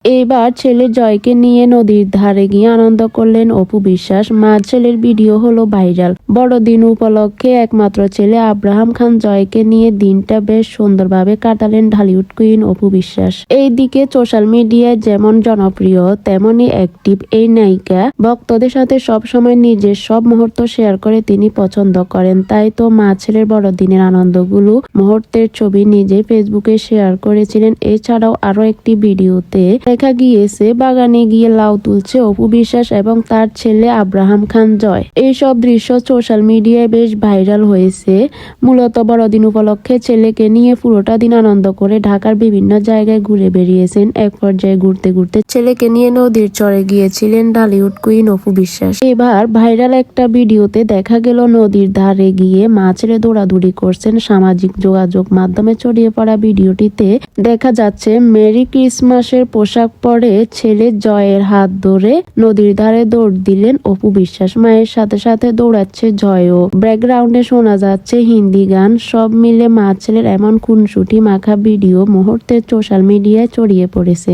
এবার ছেলে জয়কে নিয়ে নদীর ধারে গিয়ে আনন্দ করলেন অপু বিশ্বাস। মা ছেলের ভিডিও হলো ভাইরাল। বড়দিন উপলক্ষে একমাত্র ছেলে আব্রাহাম খান জয়কে নিয়ে দিনটা বেশ সুন্দরভাবে কাটালেন ঢালিউড কুইন অপু বিশ্বাস। এইদিকে সোশ্যাল মিডিয়ায় যেমন জনপ্রিয় তেমনই অ্যাক্টিভ এই নায়িকা ভক্তদের সাথে সবসময় নিজের সব মুহূর্ত শেয়ার করে তিনি পছন্দ করেন। তাই তো মা ছেলের বড়দিনের আনন্দগুলো মুহূর্তের ছবি নিজে ফেসবুকে শেয়ার করেছিলেন। এছাড়াও আরো একটি ভিডিওতে দেখা গিয়েছে বাগানে গিয়ে লাউ তুলছে অপু বিশ্বাস এবং তার ছেলে আব্রাহাম খান জয়। এইসব দৃশ্য সোশ্যাল মিডিয়ায় বেশ ভাইরাল হয়েছে। মূলত বড়দিন উপলক্ষে ছেলেকে নিয়ে পুরোটা দিন আনন্দ করে ঢাকার বিভিন্ন জায়গায় ঘুরে বেরিয়েছেন। এক পর্যায়ে ঘুরতে ঘুরতে ছেলেকে নিয়ে নদীর চরে গিয়েছিলেন ঢালিউড কুইন অপু বিশ্বাস। এবার ভাইরাল একটা ভিডিওতে দেখা গেল নদীর ধারে গিয়ে মা ছেলে দৌড়াদৌড়ি করছেন। সামাজিক যোগাযোগ মাধ্যমে ছড়িয়ে পড়া ভিডিওটিতে দেখা যাচ্ছে মেরি ক্রিসমাসের পোশাক পরে ছেলে জয়ের হাত ধরে নদীর ধারে দৌড় দিলেন অপু বিশ্বাস। মায়ের সাথে সাথে দৌড়াচ্ছে জয়ও। ব্যাকগ্রাউন্ডে শোনা যাচ্ছে হিন্দি গান। সব মিলে মা ছেলের এমন খুনসুটি মাখা ভিডিও মুহূর্তে সোশ্যাল মিডিয়ায় ছড়িয়ে পড়েছে।